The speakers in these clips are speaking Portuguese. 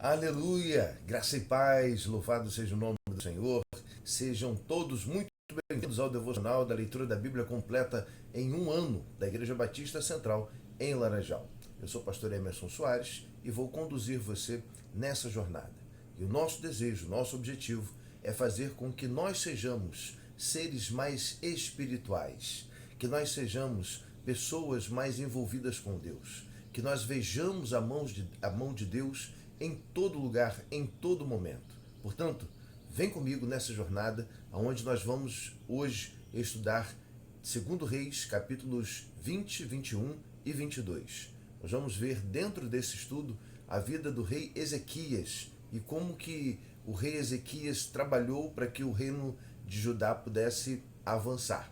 Aleluia! Graça e paz, louvado seja o nome do Senhor. Sejam todos muito bem-vindos ao devocional da leitura da Bíblia completa em um ano da Igreja Batista Central em Laranjal. Eu sou o pastor Emerson Soares e vou conduzir você nessa jornada. E o nosso desejo, nosso objetivo é fazer com que nós sejamos seres mais espirituais, que nós sejamos pessoas mais envolvidas com Deus, que nós vejamos a mão de Deus em todo lugar, em todo momento. Portanto, vem comigo nessa jornada, onde nós vamos hoje estudar 2 Reis, capítulos 20, 21 e 22. Nós vamos ver dentro desse estudo a vida do rei Ezequias e como que o rei Ezequias trabalhou para que o reino de Judá pudesse avançar.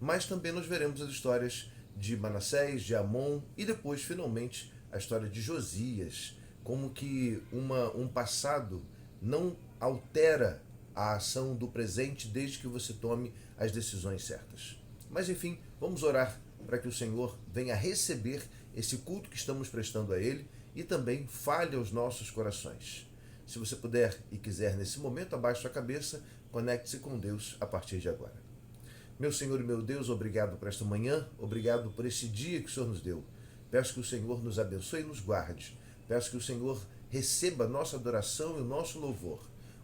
Mas também nós veremos as histórias de Manassés, de Amon e depois, finalmente, a história de Josias, como que um passado não altera a ação do presente desde que você tome as decisões certas. Mas enfim, vamos orar para que o Senhor venha receber esse culto que estamos prestando a Ele e também fale aos nossos corações. Se você puder e quiser nesse momento, abaixe sua cabeça, conecte-se com Deus a partir de agora. Meu Senhor e meu Deus, obrigado por esta manhã, obrigado por esse dia que o Senhor nos deu. Peço que o Senhor nos abençoe e nos guarde. Peço que o Senhor receba a nossa adoração e o nosso louvor.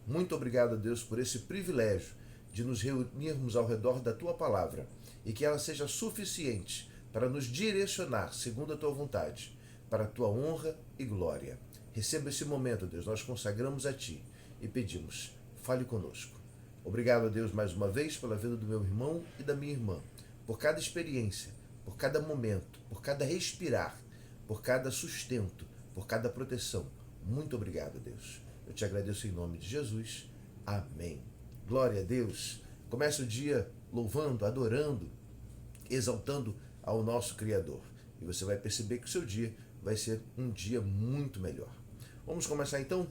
Muito obrigado, Deus, por esse privilégio de nos reunirmos ao redor da Tua Palavra e que ela seja suficiente para nos direcionar segundo a Tua vontade, para a Tua honra e glória. Receba esse momento, Deus, nós consagramos a Ti e pedimos, fale conosco. Obrigado, Deus, mais uma vez pela vida do meu irmão e da minha irmã, por cada experiência, por cada momento, por cada respirar, por cada sustento, por cada proteção. Muito obrigado, Deus. Eu te agradeço em nome de Jesus. Amém. Glória a Deus. Comece o dia louvando, adorando, exaltando ao nosso Criador. E você vai perceber que o seu dia vai ser um dia muito melhor. Vamos começar então?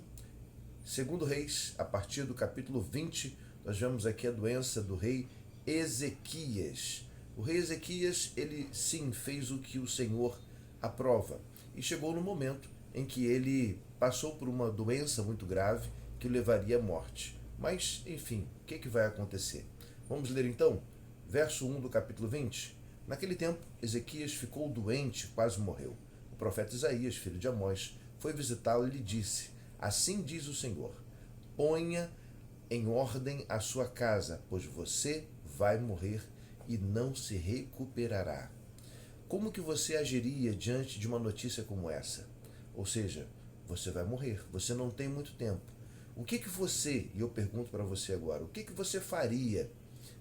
2 Reis, a partir do capítulo 20, nós vemos aqui a doença do rei Ezequias. O rei Ezequias, ele sim fez o que o Senhor aprova. E chegou no momento em que ele passou por uma doença muito grave que o levaria à morte. Mas, enfim, o que vai acontecer? Vamos ler então, verso 1 do capítulo 20. Naquele tempo, Ezequias ficou doente, quase morreu. O profeta Isaías, filho de Amós, foi visitá-lo e lhe disse: Assim diz o Senhor, ponha em ordem a sua casa, pois você vai morrer e não se recuperará. Como que você agiria diante de uma notícia como essa? Ou seja, você vai morrer, você não tem muito tempo. O que você, e eu pergunto para você agora, o que você faria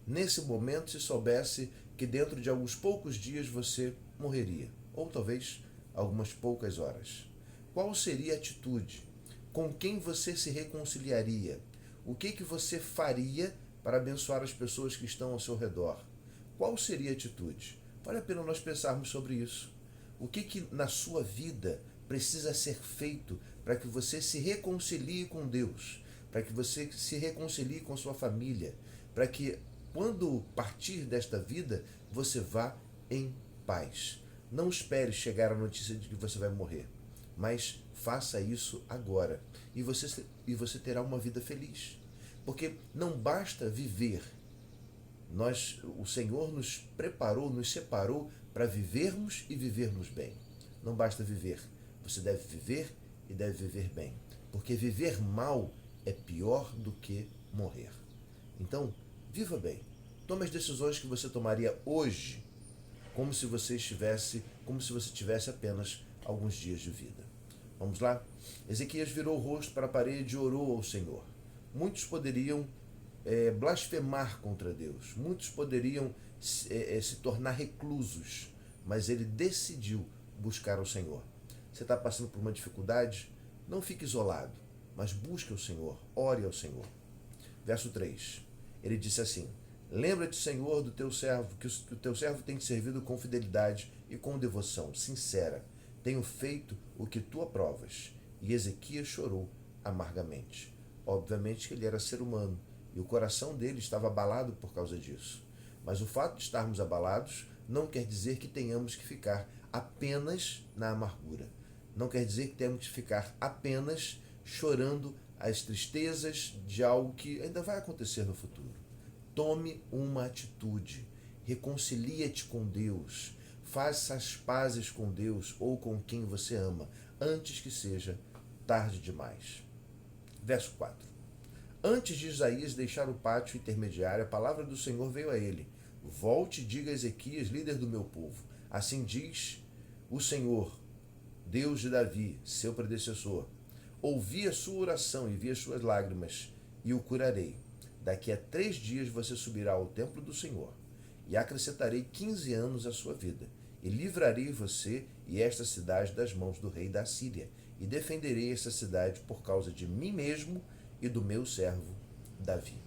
nesse momento se soubesse que dentro de alguns poucos dias você morreria? Ou talvez algumas poucas horas. Qual seria a atitude? Com quem você se reconciliaria? O que você faria para abençoar as pessoas que estão ao seu redor? Qual seria a atitude? Vale a pena nós pensarmos sobre isso. O que na sua vida precisa ser feito para que você se reconcilie com Deus, para que você se reconcilie com sua família, para que quando partir desta vida, você vá em paz. Não espere chegar a notícia de que você vai morrer, mas faça isso agora e você terá uma vida feliz. Porque não basta viver. O Senhor nos preparou, nos separou para vivermos e vivermos bem. Não basta viver. Você deve viver e deve viver bem. Porque viver mal é pior do que morrer. Então, viva bem. Tome as decisões que você tomaria hoje, como se você tivesse apenas alguns dias de vida. Vamos lá? Ezequias virou o rosto para a parede e orou ao Senhor. Muitos poderiam blasfemar contra Deus. Muitos poderiam se tornar reclusos. Mas ele decidiu buscar o Senhor. Você está passando por uma dificuldade? Não fique isolado, mas busque o Senhor. Ore ao Senhor. Verso 3. Ele disse assim: Lembra-te, Senhor, do teu servo, que o teu servo tem te servido com fidelidade e com devoção sincera. Tenho feito o que tu aprovas. E Ezequias chorou amargamente. Obviamente que ele era ser humano e o coração dele estava abalado por causa disso. Mas o fato de estarmos abalados não quer dizer que tenhamos que ficar apenas na amargura. Não quer dizer que temos que ficar apenas chorando as tristezas de algo que ainda vai acontecer no futuro. Tome uma atitude, reconcilia-te com Deus, faça as pazes com Deus ou com quem você ama, antes que seja tarde demais. Verso 4. Antes de Isaías deixar o pátio intermediário, a palavra do Senhor veio a ele. Volte e diga a Ezequias, líder do meu povo. Assim diz o Senhor, Deus de Davi, seu predecessor. Ouvi a sua oração e vi as suas lágrimas, e o curarei. Daqui a 3 dias você subirá ao templo do Senhor, e acrescentarei 15 anos à sua vida, e livrarei você e esta cidade das mãos do rei da Síria, e defenderei essa cidade por causa de mim mesmo e do meu servo Davi.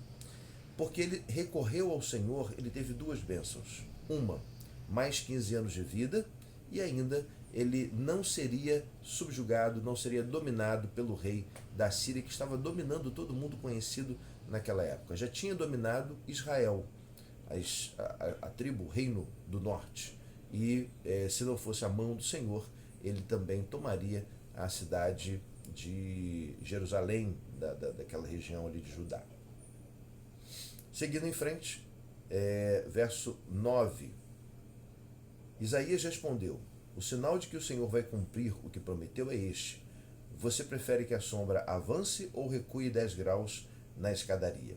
Porque ele recorreu ao Senhor, ele teve 2 bênçãos. Uma, mais 15 anos de vida, e ainda ele não seria subjugado, não seria dominado pelo rei da Síria, que estava dominando todo mundo conhecido naquela época. Já tinha dominado Israel, a tribo, o reino do norte. E se não fosse a mão do Senhor, ele também tomaria a cidade de Jerusalém, daquela região ali de Judá. Seguindo em frente, verso 9. Isaías respondeu: o sinal de que o Senhor vai cumprir o que prometeu é este. Você prefere que a sombra avance ou recue 10 graus na escadaria?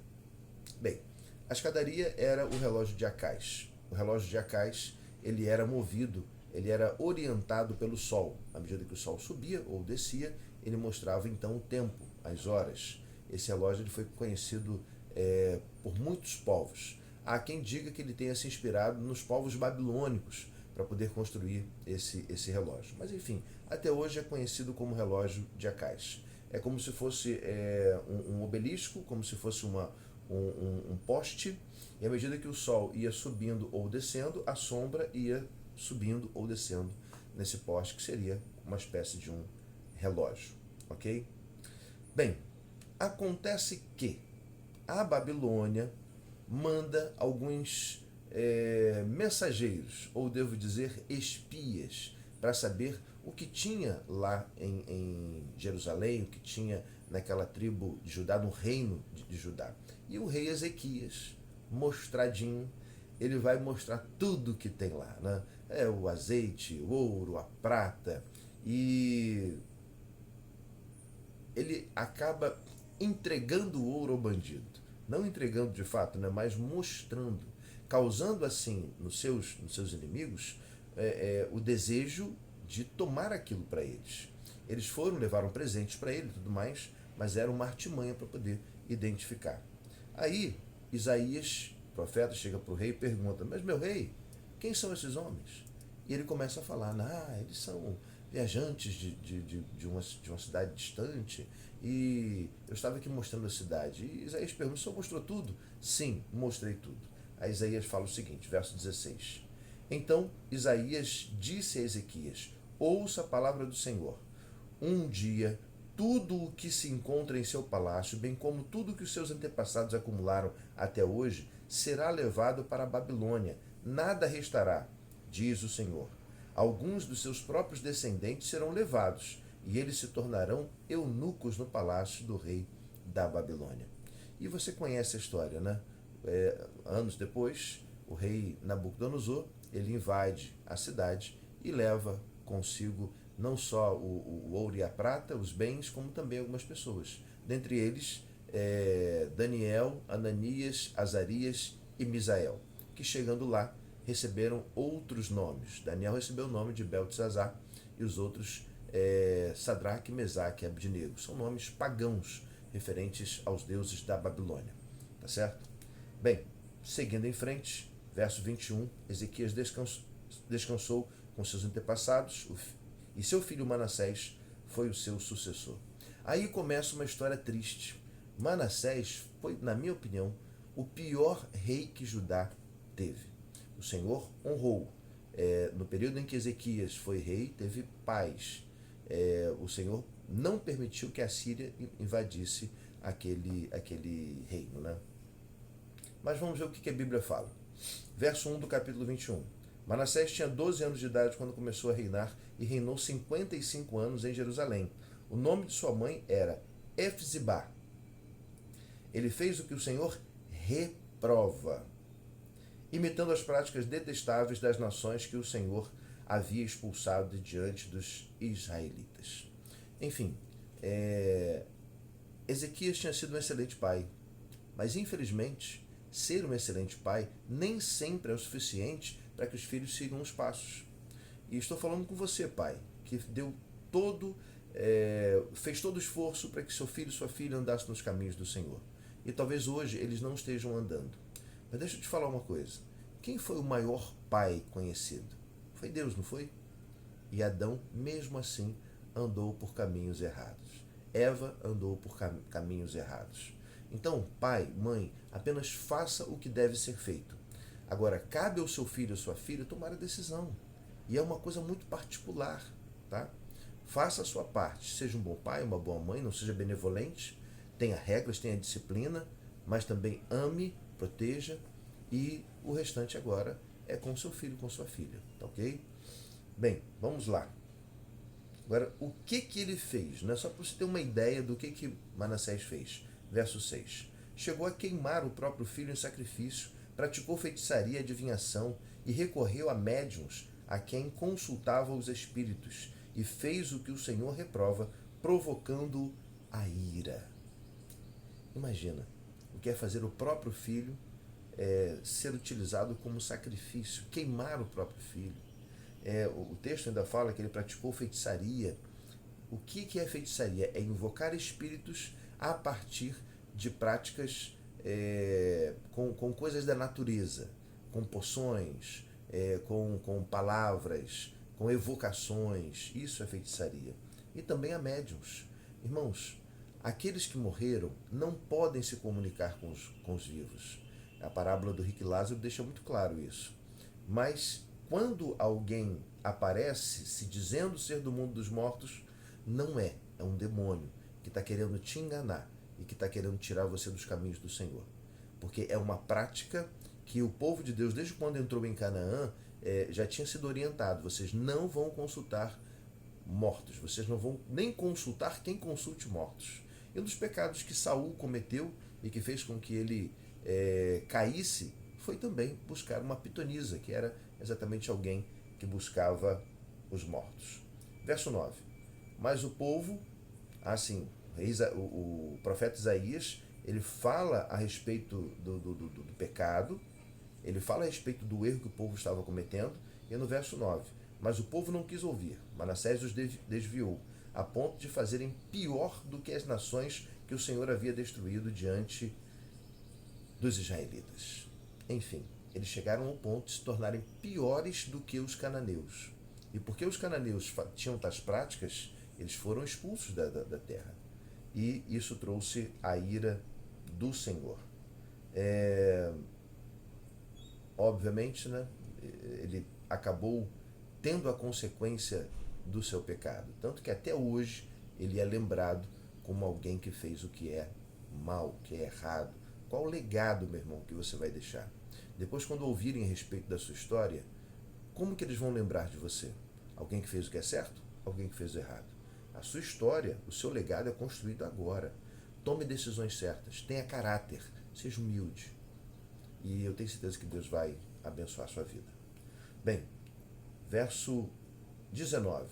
Bem, a escadaria era o relógio de Acás. O relógio de Acás, ele era movido, ele era orientado pelo sol. À medida que o sol subia ou descia, ele mostrava então o tempo, as horas. Esse relógio ele foi conhecido por muitos povos. Há quem diga que ele tenha se inspirado nos povos babilônicos para poder construir esse relógio. Mas enfim, até hoje é conhecido como relógio de Acás. É como se fosse um obelisco, como se fosse um poste, e à medida que o sol ia subindo ou descendo, a sombra ia subindo ou descendo nesse poste, que seria uma espécie de um relógio, ok? Bem, acontece que a Babilônia manda alguns mensageiros, ou devo dizer espias, para saber o que tinha lá em Jerusalém, o que tinha naquela tribo de Judá, no reino de Judá. E o rei Ezequias, mostradinho, ele vai mostrar tudo que tem lá, né? O azeite, o ouro, a prata, e ele acaba entregando o ouro ao bandido. Não entregando de fato, né, mas mostrando, causando assim nos seus inimigos o desejo de tomar aquilo para eles. Eles levaram presentes para ele e tudo mais, mas era uma artimanha para poder identificar. Aí Isaías, profeta, chega para o rei e pergunta: mas meu rei, quem são esses homens? E ele começa a falar: eles são viajantes de uma cidade distante, e eu estava aqui mostrando a cidade. E Isaías pergunta: o senhor mostrou tudo? Sim, mostrei tudo. Aí Isaías fala o seguinte, verso 16. Então Isaías disse a Ezequias: ouça a palavra do Senhor. Um dia, tudo o que se encontra em seu palácio, bem como tudo o que os seus antepassados acumularam até hoje, será levado para a Babilônia. Nada restará, diz o Senhor. Alguns dos seus próprios descendentes serão levados, e eles se tornarão eunucos no palácio do rei da Babilônia. E você conhece a história, né? Anos depois, o rei Nabucodonosor, ele invade a cidade e leva consigo não só o ouro e a prata, os bens, como também algumas pessoas. Dentre eles, Daniel, Ananias, Azarias e Misael, que chegando lá, receberam outros nomes. Daniel recebeu o nome de Beltesazar e os outros Sadraque, Mesaque e Abdinego. São nomes pagãos referentes aos deuses da Babilônia. Tá certo? Bem, seguindo em frente, verso 21, Ezequias descansou com seus antepassados e seu filho Manassés foi o seu sucessor. Aí começa uma história triste. Manassés foi, na minha opinião, o pior rei que Judá teve. O Senhor honrou. No período em que Ezequias foi rei, teve paz. O Senhor não permitiu que a Síria invadisse aquele reino, né? Mas vamos ver o que a Bíblia fala. Verso 1 do capítulo 21. Manassés tinha 12 anos de idade quando começou a reinar e reinou 55 anos em Jerusalém. O nome de sua mãe era Efzibá. Ele fez o que o Senhor reprova, imitando as práticas detestáveis das nações que o Senhor havia expulsado de diante dos israelitas. Enfim, Ezequias tinha sido um excelente pai, mas infelizmente, ser um excelente pai nem sempre é o suficiente para que os filhos sigam os passos. E estou falando com você, pai, que fez todo o esforço para que seu filho e sua filha andassem nos caminhos do Senhor. E talvez hoje eles não estejam andando. Mas deixa eu te falar uma coisa. Quem foi o maior pai conhecido? Foi Deus, não foi? E Adão, mesmo assim, andou por caminhos errados. Eva andou por caminhos errados. Então, pai, mãe, apenas faça o que deve ser feito. Agora, cabe ao seu filho ou sua filha tomar a decisão. E é uma coisa muito particular, tá? Faça a sua parte. Seja um bom pai, uma boa mãe, não seja benevolente, tenha regras, tenha disciplina, mas também ame, proteja, e o restante agora é com seu filho, com sua filha, tá ok? Bem, vamos lá. Agora, o que ele fez? Não é só para você ter uma ideia do que Manassés fez. Verso 6. Chegou a queimar o próprio filho em sacrifício, praticou feitiçaria e adivinhação e recorreu a médiuns a quem consultava os espíritos e fez o que o Senhor reprova, provocando a ira. Imagina, o que é fazer o próprio filho ser utilizado como sacrifício, queimar o próprio filho. O texto ainda fala que ele praticou feitiçaria. O que é feitiçaria? É invocar espíritos a partir de práticas com coisas da natureza, com poções, com palavras, com evocações. Isso é feitiçaria. E também a médiuns. Irmãos, aqueles que morreram não podem se comunicar com os vivos. A parábola do rico e Lázaro deixa muito claro isso. Mas quando alguém aparece se dizendo ser do mundo dos mortos, não é um demônio que está querendo te enganar e que está querendo tirar você dos caminhos do Senhor. Porque é uma prática que o povo de Deus, desde quando entrou em Canaã, já tinha sido orientado. Vocês não vão consultar mortos, vocês não vão nem consultar quem consulte mortos. E um dos pecados que Saul cometeu e que fez com que ele caísse foi também buscar uma pitonisa, que era exatamente alguém que buscava os mortos. Verso 9. Mas o povo, assim, o profeta Isaías, ele fala a respeito do pecado, ele fala a respeito do erro que o povo estava cometendo, e no verso 9, mas o povo não quis ouvir, Manassés os desviou, a ponto de fazerem pior do que as nações que o Senhor havia destruído diante dos israelitas. Enfim, eles chegaram ao ponto de se tornarem piores do que os cananeus. E porque os cananeus tinham tais práticas, eles foram expulsos da terra. E isso trouxe a ira do Senhor. Obviamente, né, ele acabou tendo a consequência do seu pecado. Tanto que até hoje ele é lembrado como alguém que fez o que é mal, que é errado. Qual o legado, meu irmão, que você vai deixar? Depois, quando ouvirem a respeito da sua história, como que eles vão lembrar de você? Alguém que fez o que é certo? Alguém que fez o errado? A sua história, o seu legado é construído agora. Tome decisões certas, tenha caráter, seja humilde. E eu tenho certeza que Deus vai abençoar a sua vida. Bem, verso 19.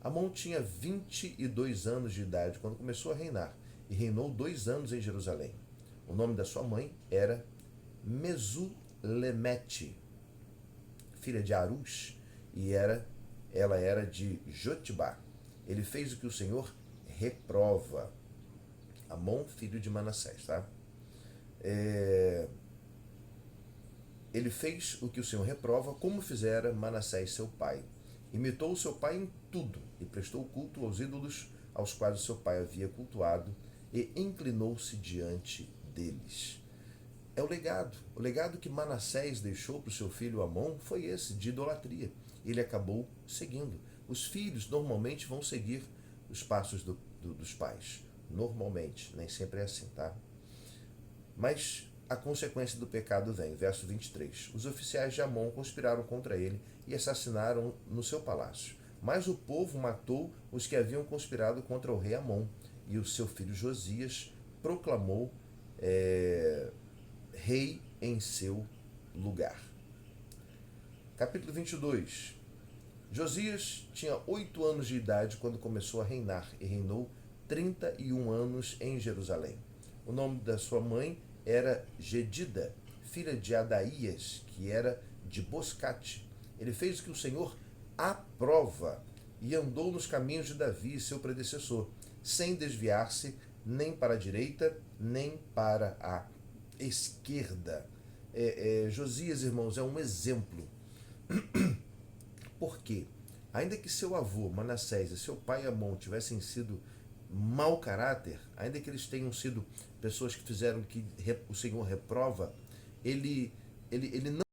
Amon tinha 22 anos de idade quando começou a reinar, e reinou 2 anos em Jerusalém. O nome da sua mãe era Mesulemete, filha de Arus, e ela era de Jotibá. Ele fez o que o Senhor reprova. Amon, filho de Manassés, tá? Ele fez o que o Senhor reprova, como fizera Manassés seu pai. Imitou o seu pai em tudo, e prestou culto aos ídolos aos quais o seu pai havia cultuado, e inclinou-se diante deles. É o legado. O legado que Manassés deixou para o seu filho Amon foi esse, de idolatria. Ele acabou seguindo. Os filhos normalmente vão seguir os passos dos pais. Normalmente, nem sempre é assim, tá? Mas a consequência do pecado vem. Verso 23. Os oficiais de Amon conspiraram contra ele e assassinaram no seu palácio. Mas o povo matou os que haviam conspirado contra o rei Amon e o seu filho Josias proclamou rei em seu lugar. Capítulo 22. Josias tinha 8 anos de idade quando começou a reinar e reinou 31 anos em Jerusalém. O nome da sua mãe era Jedida, filha de Adaías, que era de Boscate. Ele fez o que o Senhor aprova e andou nos caminhos de Davi, seu predecessor, sem desviar-se nem para a direita, nem para a esquerda. Josias, irmãos, é um exemplo. Por quê? Ainda que seu avô, Manassés, e seu pai Amon tivessem sido mau caráter, ainda que eles tenham sido pessoas que fizeram o que o Senhor reprova, ele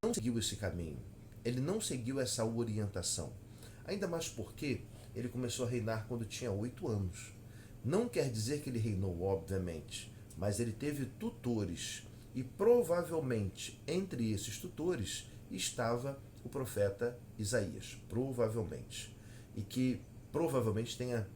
não seguiu esse caminho. Ele não seguiu essa orientação. Ainda mais porque ele começou a reinar quando tinha 8 anos. Não quer dizer que ele reinou, obviamente, mas ele teve tutores. E provavelmente entre esses tutores estava o profeta Isaías. Provavelmente. E que provavelmente tenha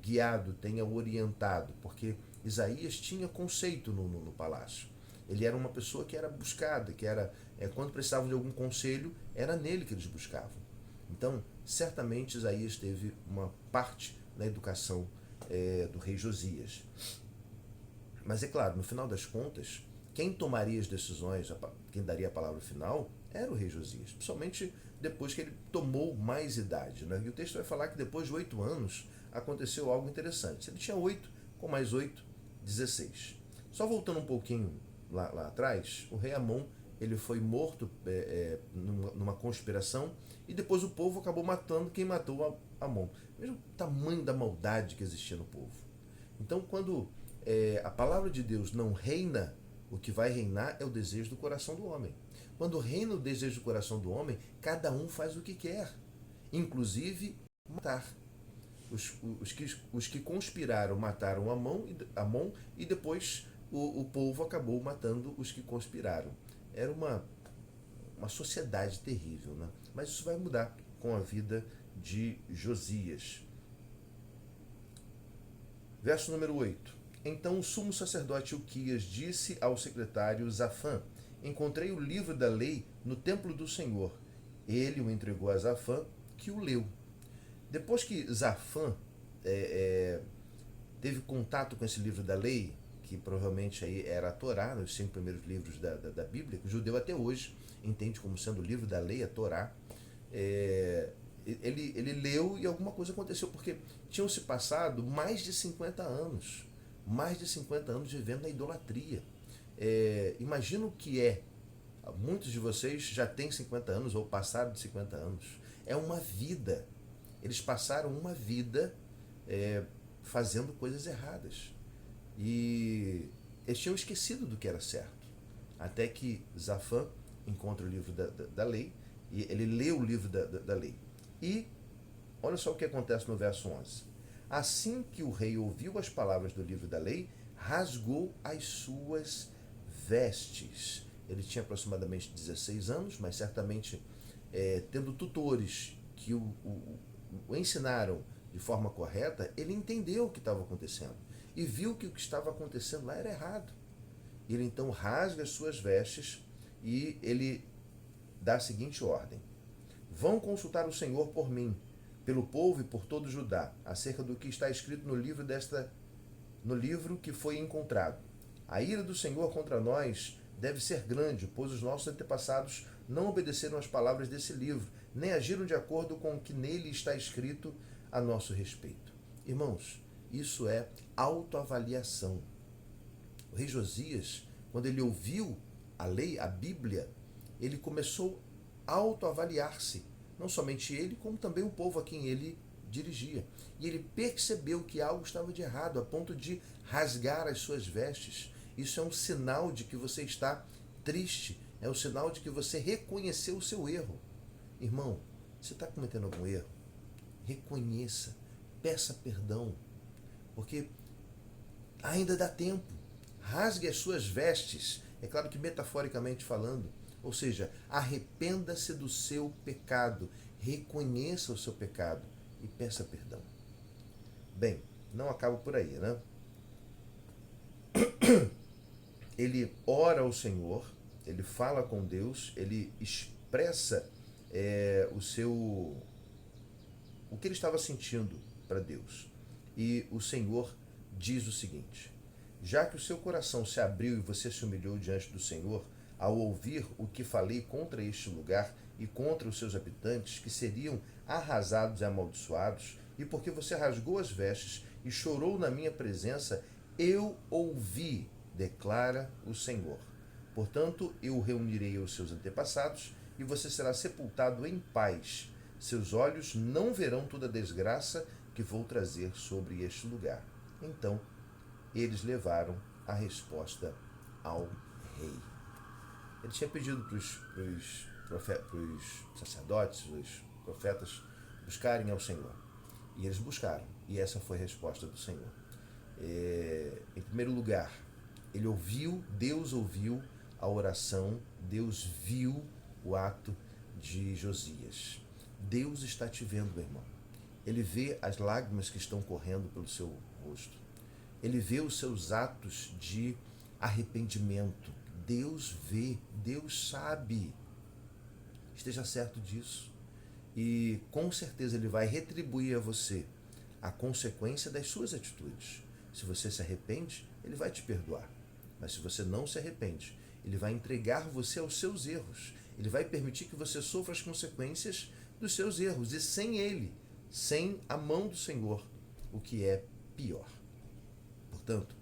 guiado, tenha orientado, porque Isaías tinha conceito no palácio. Ele era uma pessoa que era buscada, que era, quando precisavam de algum conselho, era nele que eles buscavam. Então, certamente Isaías teve uma parte na educação do rei Josias. Mas é claro, no final das contas, quem tomaria as decisões, quem daria a palavra final, era o rei Josias, principalmente depois que ele tomou mais idade, né? E o texto vai falar que depois de 8 anos aconteceu algo interessante. Ele tinha 8, com mais 8, 16. Só voltando um pouquinho lá atrás, o rei Amon ele foi morto numa conspiração e depois o povo acabou matando quem matou Amon. Veja o tamanho da maldade que existia no povo. Então, quando a palavra de Deus não reina, o que vai reinar é o desejo do coração do homem. Quando reina o desejo do coração do homem, cada um faz o que quer, inclusive matar. Os que conspiraram mataram Amon e depois o povo acabou matando os que conspiraram. Era uma sociedade terrível, né? Mas isso vai mudar com a vida de Josias. Verso número 8. Então o sumo sacerdote Ilquias disse ao secretário Zafã: encontrei o livro da lei no templo do Senhor. Ele o entregou a Zafã, que o leu. Depois que Zafã teve contato com esse livro da lei, que provavelmente aí era a Torá, os 5 primeiros livros da Bíblia, que o judeu até hoje entende como sendo o livro da lei, a Torá, ele leu e alguma coisa aconteceu, porque tinham se passado mais de 50 anos vivendo na idolatria. Imagina o que muitos de vocês já têm 50 anos ou passaram de 50 anos. É uma vida. Eles passaram uma vida fazendo coisas erradas. E eles tinham esquecido do que era certo. Até que Zafã encontra o livro da lei, e ele lê o livro da lei. E olha só o que acontece no verso 11. Assim que o rei ouviu as palavras do livro da lei, rasgou as suas vestes. Ele tinha aproximadamente 16 anos, mas certamente tendo tutores que o ensinaram de forma correta, ele entendeu o que estava acontecendo e viu que o que estava acontecendo lá era errado. Ele então rasga as suas vestes e ele dá a seguinte ordem: vão consultar o Senhor por mim, pelo povo e por todo Judá, acerca do que está escrito no livro que foi encontrado. A ira do Senhor contra nós deve ser grande, pois os nossos antepassados não obedeceram às palavras desse livro, nem agiram de acordo com o que nele está escrito a nosso respeito. Irmãos, isso é autoavaliação. O rei Josias, quando ele ouviu a lei, a Bíblia, ele começou a autoavaliar-se. Não somente ele, como também o povo a quem ele dirigia. E ele percebeu que algo estava de errado, a ponto de rasgar as suas vestes. Isso é um sinal de que você está triste, é um sinal de que você reconheceu o seu erro. Irmão, você está cometendo algum erro? Reconheça, peça perdão, porque ainda dá tempo. Rasgue as suas vestes, é claro que metaforicamente falando, ou seja, arrependa-se do seu pecado, reconheça o seu pecado e peça perdão. Bem, não acaba por aí, né? ele ora ao Senhor, ele fala com Deus, ele expressa o que ele estava sentindo para Deus. E o Senhor diz o seguinte: já que o seu coração se abriu e você se humilhou diante do Senhor, ao ouvir o que falei contra este lugar e contra os seus habitantes, que seriam arrasados e amaldiçoados, e porque você rasgou as vestes e chorou na minha presença, eu ouvi, declara o Senhor. Portanto, eu reunirei os seus antepassados, e você será sepultado em paz. Seus olhos não verão toda a desgraça que vou trazer sobre este lugar. Então, eles levaram a resposta ao rei. Ele tinha pedido para os sacerdotes, os profetas, buscarem ao Senhor. E eles buscaram. E essa foi a resposta do Senhor. Em primeiro lugar, Deus ouviu a oração, Deus viu o ato de Josias. Deus está te vendo, meu irmão. Ele vê as lágrimas que estão correndo pelo seu rosto. Ele vê os seus atos de arrependimento. Deus vê, Deus sabe. Esteja certo disso. E com certeza Ele vai retribuir a você a consequência das suas atitudes. Se você se arrepende, Ele vai te perdoar. Mas se você não se arrepende, Ele vai entregar você aos seus erros. Ele vai permitir que você sofra as consequências dos seus erros. E sem Ele, sem a mão do Senhor, o que é pior. Portanto,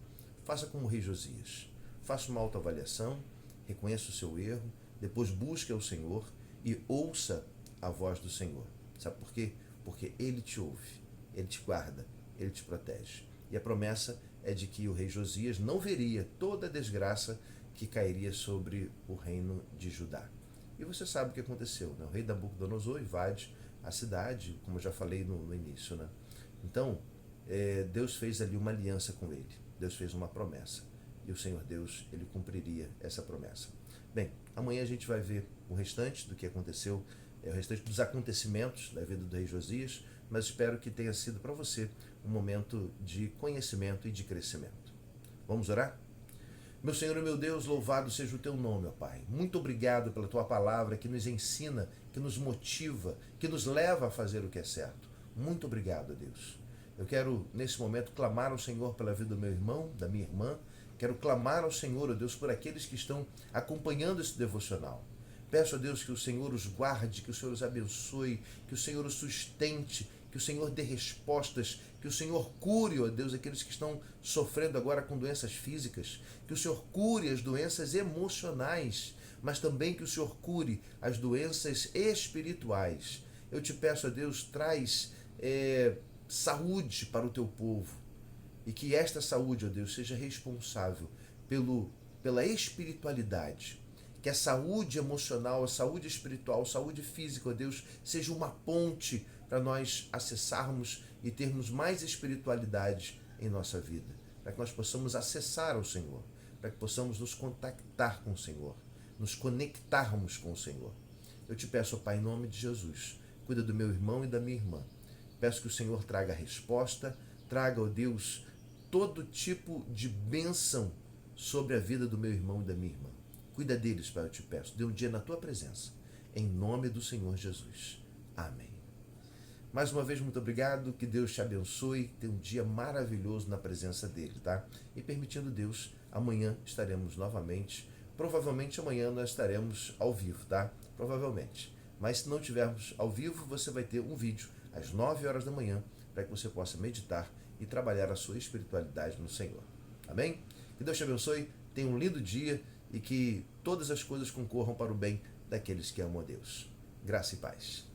faça como o rei Josias. Faça uma autoavaliação, reconheça o seu erro, depois busque ao Senhor e ouça a voz do Senhor. Sabe por quê? Porque Ele te ouve, Ele te guarda, Ele te protege. E a promessa é de que o rei Josias não veria toda a desgraça que cairia sobre o reino de Judá. E você sabe o que aconteceu, né? O rei Nabucodonosor invade a cidade, como eu já falei no início, né? Então, Deus fez ali uma aliança com ele. Deus fez uma promessa. E o Senhor Deus, Ele cumpriria essa promessa. Bem, amanhã a gente vai ver o restante do que aconteceu, o restante dos acontecimentos da vida do rei Josias, mas espero que tenha sido para você um momento de conhecimento e de crescimento. Vamos orar? Meu Senhor e meu Deus, louvado seja o Teu nome, ó Pai. Muito obrigado pela Tua palavra que nos ensina, que nos motiva, que nos leva a fazer o que é certo. Muito obrigado, Deus. Eu quero, nesse momento, clamar ao Senhor pela vida do meu irmão, da minha irmã. Quero clamar ao Senhor, ó Deus, por aqueles que estão acompanhando esse devocional. Peço a Deus que o Senhor os guarde, que o Senhor os abençoe, que o Senhor os sustente, que o Senhor dê respostas, que o Senhor cure, ó Deus, aqueles que estão sofrendo agora com doenças físicas, que o Senhor cure as doenças emocionais, mas também que o Senhor cure as doenças espirituais. Eu te peço, ó Deus, traz saúde para o teu povo, e que esta saúde, ó Deus, seja responsável pela espiritualidade. Que a saúde emocional, a saúde espiritual, a saúde física, ó Deus, seja uma ponte para nós acessarmos e termos mais espiritualidade em nossa vida. Para que nós possamos acessar ao Senhor. Para que possamos nos contactar com o Senhor. Nos conectarmos com o Senhor. Eu te peço, ó Pai, em nome de Jesus, cuida do meu irmão e da minha irmã. Peço que o Senhor traga a resposta, traga, ó Deus, todo tipo de bênção sobre a vida do meu irmão e da minha irmã. Cuida deles, Pai, eu te peço. Dê um dia na tua presença. Em nome do Senhor Jesus. Amém. Mais uma vez, muito obrigado. Que Deus te abençoe. Tenha um dia maravilhoso na presença dele, tá? E permitindo Deus, amanhã estaremos novamente. Provavelmente amanhã nós estaremos ao vivo, tá? Provavelmente. Mas se não estivermos ao vivo, você vai ter um vídeo às 9 horas da manhã para que você possa meditar e trabalhar a sua espiritualidade no Senhor. Amém? Que Deus te abençoe. Tenha um lindo dia e que todas as coisas concorram para o bem daqueles que amam a Deus. Graça e paz.